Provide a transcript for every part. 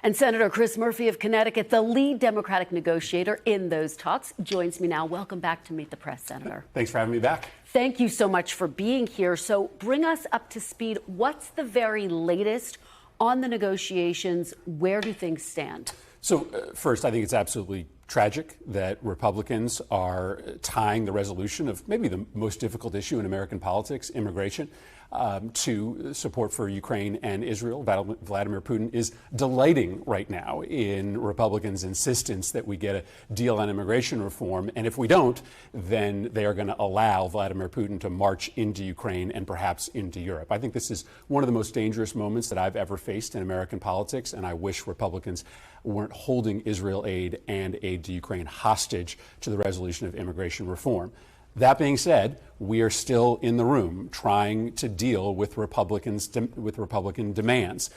And Senator Chris Murphy of Connecticut, the lead Democratic negotiator in those talks, joins me now. Welcome back to Meet the Press, Senator. Thanks for having me back. Thank you so much for being here. So bring us up to speed. What's the very latest on the negotiations? Where do things stand? So first, I think it's absolutely tragic that Republicans are tying the resolution of maybe the most difficult issue in American politics, immigration, to support for Ukraine and Israel. Vladimir Putin is delighting right now in Republicans' insistence that we get a deal on immigration reform. And if we don't, then they are going to allow Vladimir Putin to march into Ukraine and perhaps into Europe. I think this is one of the most dangerous moments that I've ever faced in American politics, and I wish Republicans weren't holding Israel aid and aid to Ukraine hostage to the resolution of immigration reform. That being said, we are still in the room trying to deal with Republican demands.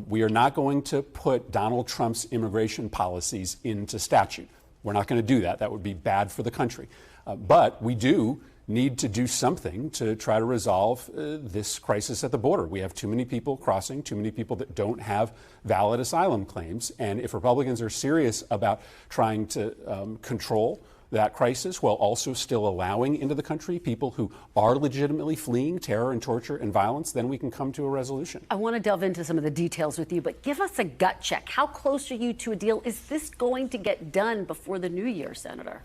We are not going to put Donald Trump's immigration policies into statute. We're not going to do that. That would be bad for the country. But we do need to do something to try to resolve this crisis at the border. We have too many people crossing, too many people that don't have valid asylum claims. And if Republicans are serious about trying to control that crisis while also still allowing into the country people who are legitimately fleeing terror and torture and violence, then we can come to a resolution. I want to delve into some of the details with you, but give us a gut check. How close are you to a deal? Is this going to get done before the new year, Senator?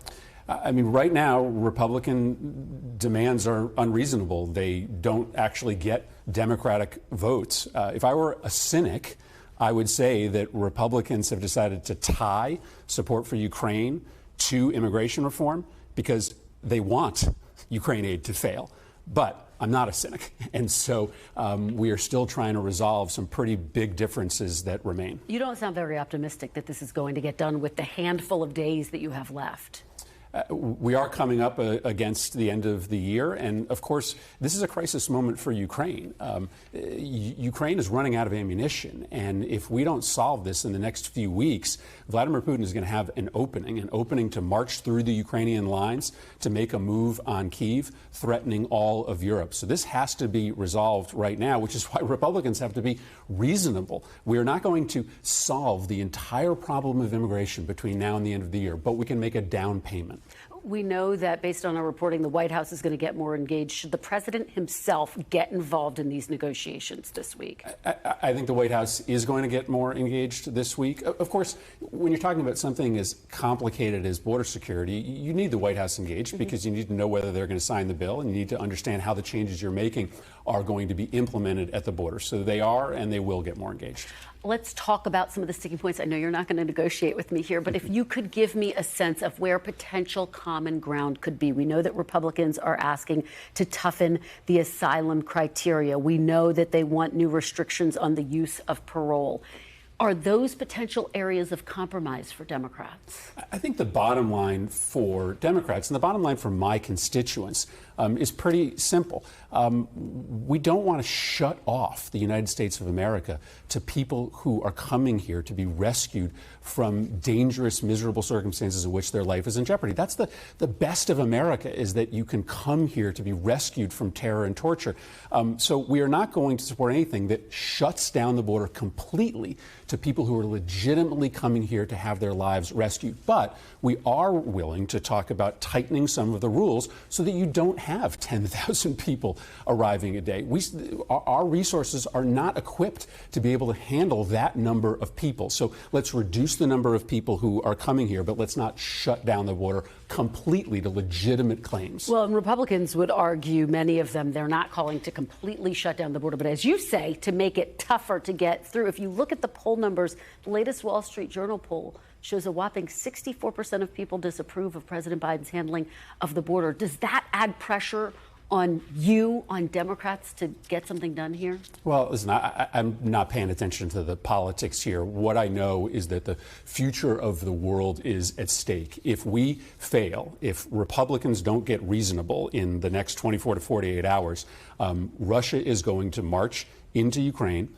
I mean, right now, Republican demands are unreasonable. They don't actually get Democratic votes. If I were a cynic, I would say that Republicans have decided to tie support for Ukraine to immigration reform because they want Ukraine aid to fail. But I'm not a cynic. And so we are still trying to resolve some pretty big differences that remain. You don't sound very optimistic that this is going to get done with the handful of days that you have left. We are coming up against the end of the year. And of course, this is a crisis moment for Ukraine. Ukraine is running out of ammunition. And if we don't solve this in the next few weeks, Vladimir Putin is going to have an opening to march through the Ukrainian lines to make a move on Kyiv, threatening all of Europe. So this has to be resolved right now, which is why Republicans have to be reasonable. We are not going to solve the entire problem of immigration between now and the end of the year, but we can make a down payment. We know that based on our reporting, the White House is going to get more engaged. Should the president himself get involved in these negotiations this week? I think the White House is going to get more engaged this week. Of course, when you're talking about something as complicated as border security, you need the White House engaged because you need to know whether they're going to sign the bill, and you need to understand how the changes you're making are going to be implemented at the border. So they are, and they will get more engaged. Let's talk about some of the sticking points. I know you're not going to negotiate with me here, but if you could give me a sense of where potential common ground could be. We know that Republicans are asking to toughen the asylum criteria. We know that they want new restrictions on the use of parole. Are those potential areas of compromise for Democrats? I think the bottom line for Democrats and the bottom line for my constituents is pretty simple. We don't want to shut off the United States of America to people who are coming here to be rescued from dangerous, miserable circumstances in which their life is in jeopardy. That's the best of America, is that you can come here to be rescued from terror and torture. So we are not going to support anything that shuts down the border completely to people who are legitimately coming here to have their lives rescued. But we are willing to talk about tightening some of the rules so that you don't have 10,000 people arriving a day. Our resources are not equipped to be able to handle that number of people. So let's reduce the number of people who are coming here, but let's not shut down the border completely to legitimate claims. Well, and Republicans would argue, many of them, they're not calling to completely shut down the border, but as you say, to make it tougher to get through. If you look at the poll numbers, the latest Wall Street Journal poll shows a whopping 64% of people disapprove of President Biden's handling of the border. Does that add pressure on you, on Democrats, to get something done here? Well, listen, I'm not paying attention to the politics here. What I know is that the future of the world is at stake. If we fail, if Republicans don't get reasonable in the next 24 to 48 hours, Russia is going to march into Ukraine.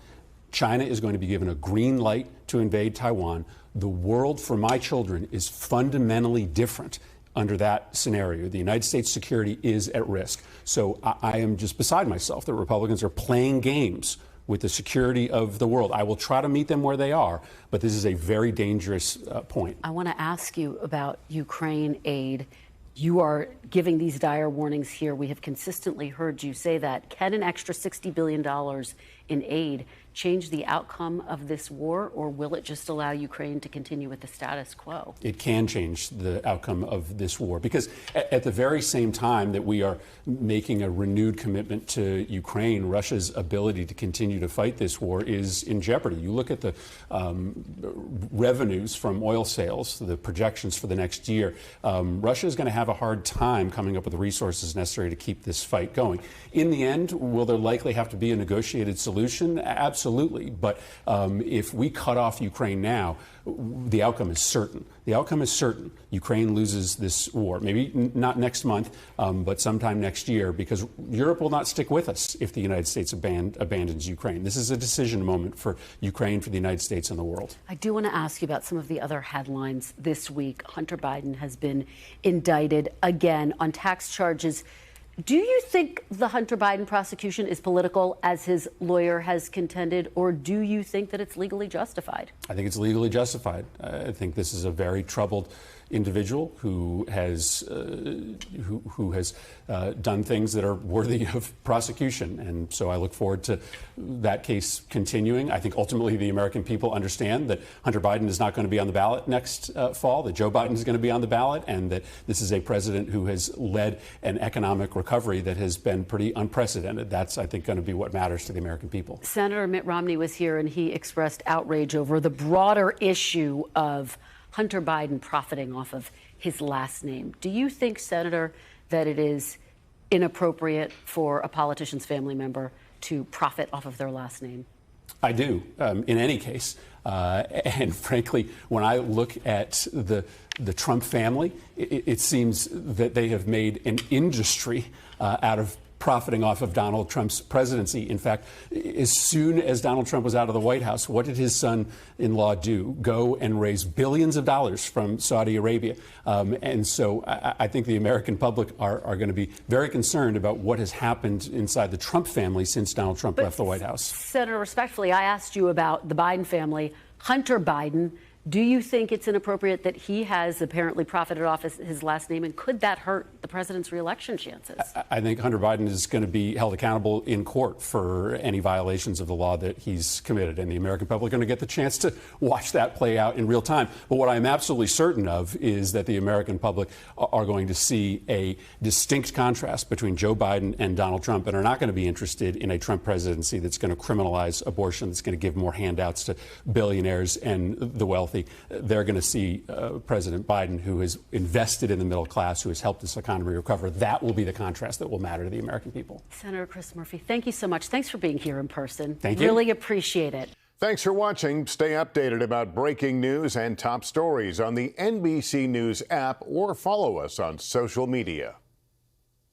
China is going to be given a green light to invade Taiwan. The world for my children is fundamentally different under that scenario. The United States' security is at risk. So I am just beside myself that Republicans are playing games with the security of the world. I will try to meet them where they are, but this is a very dangerous point. I want to ask you about Ukraine aid. You are giving these dire warnings here. We have consistently heard you say that. Can an extra $60 billion in aid change the outcome of this war, or will it just allow Ukraine to continue with the status quo? It can change the outcome of this war, because at the very same time that we are making a renewed commitment to Ukraine, Russia's ability to continue to fight this war is in jeopardy. You look at the revenues from oil sales, the projections for the next year, Russia is going to have a hard time coming up with the resources necessary to keep this fight going. In the end, will there likely have to be a negotiated solution? Absolutely. But if we cut off Ukraine now, the outcome is certain. The outcome is certain. Ukraine loses this war. Maybe not next month, but sometime next year, because Europe will not stick with us if the United States abandons Ukraine. This is a decision moment for Ukraine, for the United States, and the world. I do want to ask you about some of the other headlines this week. Hunter Biden has been indicted again on tax charges. Do you think the Hunter Biden prosecution is political, as his lawyer has contended, or do you think that it's legally justified? I think it's legally justified. I think this is a very troubled individual who has done things that are worthy of prosecution, and so I look forward to that case continuing. I think ultimately the American people understand that Hunter Biden is not going to be on the ballot next fall, that Joe Biden is going to be on the ballot, and that this is a president who has led an economic recovery that has been pretty unprecedented. That's, I think, going to be what matters to the American people. Senator Mitt Romney was here, and he expressed outrage over the broader issue of Hunter Biden profiting off of his last name. Do you think, Senator, that it is inappropriate for a politician's family member to profit off of their last name? I do, in any case. And frankly, when I look at the Trump family, it seems that they have made an industry out of profiting off of Donald Trump's presidency. In fact, as soon as Donald Trump was out of the White House, what did his son-in-law do? Go and raise billions of dollars from Saudi Arabia. And so I think the American public are going to be very concerned about what has happened inside the Trump family since Donald Trump left the White House. Senator, respectfully, I asked you about the Biden family. Hunter Biden, do you think it's inappropriate that he has apparently profited off his last name, and could that hurt the president's reelection chances? I think Hunter Biden is going to be held accountable in court for any violations of the law that he's committed, and the American public are going to get the chance to watch that play out in real time. But what I'm absolutely certain of is that the American public are going to see a distinct contrast between Joe Biden and Donald Trump, and are not going to be interested in a Trump presidency that's going to criminalize abortion, that's going to give more handouts to billionaires and the wealthy. They're going to see President Biden, who has invested in the middle class, who has helped this economy recover. That will be the contrast that will matter to the American people. Senator Chris Murphy, thank you so much. Thanks for being here in person. Thank you. Really appreciate it. Thanks for watching. Stay updated about breaking news and top stories on the NBC News app, or follow us on social media.